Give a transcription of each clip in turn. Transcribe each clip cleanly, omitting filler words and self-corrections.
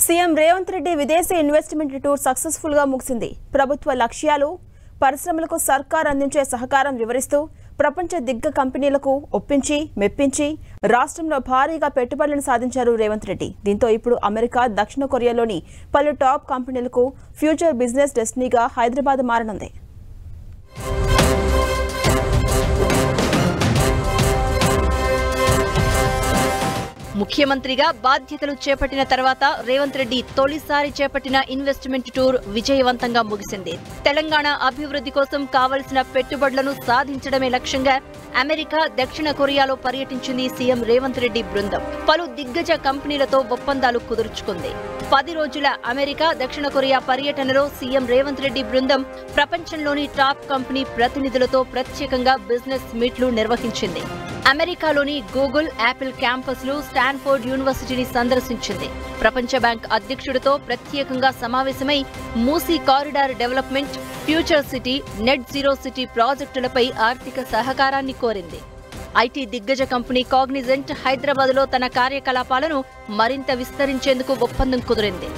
CM Revanth Reddy విదేశీ investment tour successful గా ముగిసింది. ప్రభుత్వ లక్ష్యాలు, పరిశ్రమలకు సర్కార్ అందించే సహకారం వివరిస్తూ ప్రపంచ దిగ్గ కంపెనీలకు ఒప్పించి మెప్పించి రాష్ట్రంలో భారీగా పెట్టుబడులను సాధించారు రేవంత్ రెడ్డి. దీంతో ఇప్పుడు అమెరికా, దక్షిణ కొరియాలోని పలు టాప్ కంపెనీలకు ఫ్యూచర్ బిజినెస్ డెస్టినీగా హైదరాబాద్ మారనుంది. ముఖ్యమంత్రిగా బాధ్యతలు చేపట్టిన తర్వాత రేవంత్ రెడ్డి తొలిసారి చేపట్టిన ఇన్వెస్ట్మెంట్ టూర్ విజయవంతంగా ముగిసింది. తెలంగాణ అభివృద్ధి కోసం కావలసిన పెట్టుబడులను సాధించడమే లక్ష్యంగా అమెరికా, దక్షిణ కొరియాలో పర్యటించింది సీఎం రేవంత్ రెడ్డి బృందం. పలు దిగ్గజ కంపెనీలతో ఒప్పందాలు కుదుర్చుకుంది. 10 రోజుల అమెరికా, దక్షిణ కొరియా పర్యటనలో సీఎం రేవంత్ రెడ్డి బృందం ప్రపంచంలోని టాప్ కంపెనీ ప్రతినిధులతో ప్రత్యేకంగా బిజినెస్ మీట్లు నిర్వహించింది. అమెరికాలోని గూగుల్, యాపిల్ క్యాంపస్లు, స్టాన్ఫోర్డ్ యూనివర్సిటీని సందర్శించింది. ప్రపంచ బ్యాంక్ అధ్యక్షుడితో ప్రత్యేకంగా సమావేశమై Musi corridor development, future city, net zero city ప్రాజెక్టులపై ఆర్థిక సహకారాన్ని కోరింది. ఐటీ దిగ్గజ కంపెనీ కాగ్నిజెంట్ హైదరాబాద్లో తన కార్యకలాపాలను మరింత విస్తరించేందుకు ఒప్పందం కుదిరింది.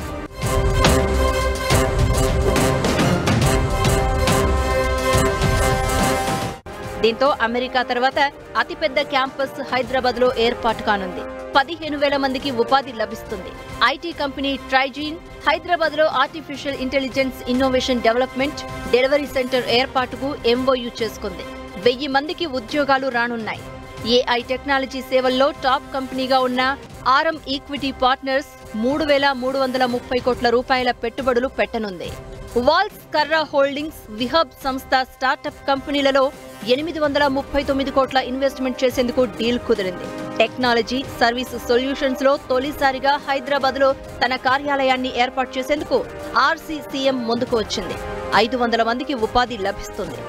దీంతో అమెరికా తర్వాత అతిపెద్ద క్యాంపస్ హైదరాబాద్లో ఏర్పాటు కానుంది. 15,000 మందికి ఉపాధి లభిస్తుంది. ఐటీ కంపెనీ ట్రైజీన్ హైదరాబాద్లో artificial intelligence innovation development delivery centre ఏర్పాటుకు ఎంఓయూ చేసుకుంది. 1000 మందికి ఉద్యోగాలు రానున్నాయి. ఏఐ టెక్నాలజీ సేవల్లో టాప్ కంపెనీగా ఉన్న ఆర్ఎం ఈక్విటీ పార్ట్నర్స్ 3,330 కోట్ల రూపాయల పెట్టుబడులు పెట్టనుంది. వాల్స్ కర్రా హోల్డింగ్స్, విహబ్ సంస్థ స్టార్టప్ కంపెనీలలో 839 కోట్ల ఇన్వెస్ట్మెంట్ చేసేందుకు డీల్ కుదిరింది. టెక్నాలజీ, సర్వీస్ సొల్యూషన్స్ లో తొలిసారిగా హైదరాబాద్ లో తన కార్యాలయాన్ని ఏర్పాటు చేసేందుకు ఆర్సీసీఎం ముందుకు వచ్చింది. 500 మందికి ఉపాధి లభిస్తుంది.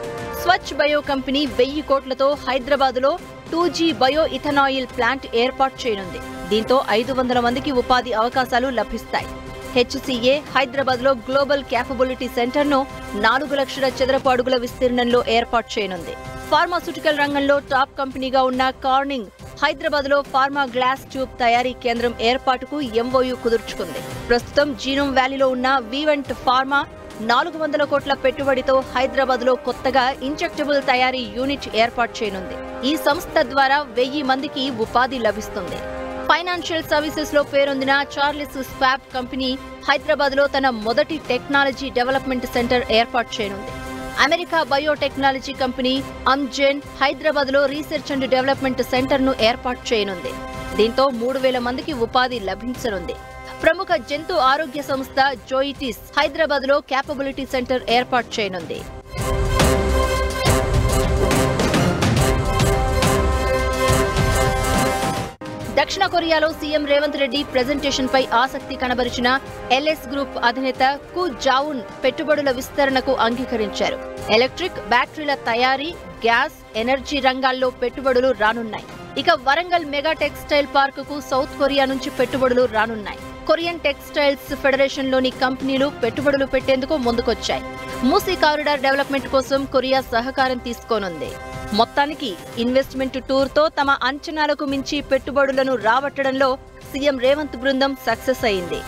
స్వచ్ఛ్ బయో కంపెనీ 1000 కోట్లతో హైదరాబాద్ లో 2G బయో ఇథనాయిల్ ప్లాంట్ ఏర్పాటు చేయనుంది. దీంతో 500 మందికి ఉపాధి అవకాశాలు లభిస్తాయి. హెచ్సీఏ హైదరాబాద్ లో గ్లోబల్ క్యాపబిలిటీ సెంటర్ ను 4 లక్షల చదరపు అడుగుల విస్తీర్ణంలో ఏర్పాటు చేయనుంది. ఫార్మాస్యూటికల్ రంగంలో టాప్ కంపెనీగా ఉన్న కార్నింగ్ హైదరాబాద్ లో ఫార్మా గ్లాస్ ట్యూబ్ తయారీ కేంద్రం ఏర్పాటుకు ఎంఓయూ కుదుర్చుకుంది. ప్రస్తుతం జీనోమ్ వ్యాలీలో ఉన్న వీవెంట్ ఫార్మా 400 కోట్ల పెట్టుబడితో హైదరాబాద్ లో కొత్తగా ఇంజెక్టబుల్ తయారీ యూనిట్ ఏర్పాటు చేయనుంది. ఈ సంస్థ ద్వారా 1000 మందికి ఉపాధి లభిస్తుంది. ఫైనాన్షియల్ సర్వీసెస్ లో పేరొందిన చార్లెస్ స్వాబ్ కంపెనీ హైదరాబాద్ లో తన మొదటి టెక్నాలజీ డెవలప్మెంట్ సెంటర్ ఏర్పాటు చేయనుంది. అమెరికా బయోటెక్నాలజీ కంపెనీ అమ్జెన్ హైదరాబాద్ లో రీసెర్చ్ అండ్ డెవలప్మెంట్ సెంటర్ ను ఏర్పాటు చేయనుంది. దీంతో 3,000 మందికి ఉపాధి లభించనుంది. ప్రముఖ జంతు ఆరోగ్య సంస్థ జోయిటిస్ హైదరాబాద్ లో క్యాపబిలిటీ సెంటర్ ఏర్పాటు చేయనుంది. దక్షిణ కొరియాలో సీఎం రేవంత్ రెడ్డి ప్రెజెంటేషన్ పై ఆసక్తి కనబరిచిన ఎల్ఎస్ గ్రూప్ అధినేత కు జావున్ పెట్టుబడుల విస్తరణకు అంగీకరించారు. ఎలక్ట్రిక్ బ్యాటరీల తయారీ, గ్యాస్, ఎనర్జీ రంగాల్లో పెట్టుబడులు రానున్నాయి. ఇక వరంగల్ మెగా టెక్స్టైల్ పార్క్ కు సౌత్ కొరియా నుంచి పెట్టుబడులు రానున్నాయి. కొరియన్ టెక్స్టైల్స్ ఫెడరేషన్ లోని కంపెనీలు పెట్టుబడులు పెట్టేందుకు ముందుకొచ్చాయి. మూసీ కారిడార్ డెవలప్మెంట్ కోసం కొరియా సహకారం తీసుకోనుంది. మొత్తానికి ఇన్వెస్ట్మెంట్ టూర్ తో తమ అంచనాలకు మించి పెట్టుబడులను రాబట్టడంలో సీఎం రేవంత్ బృందం సక్సెస్ అయింది.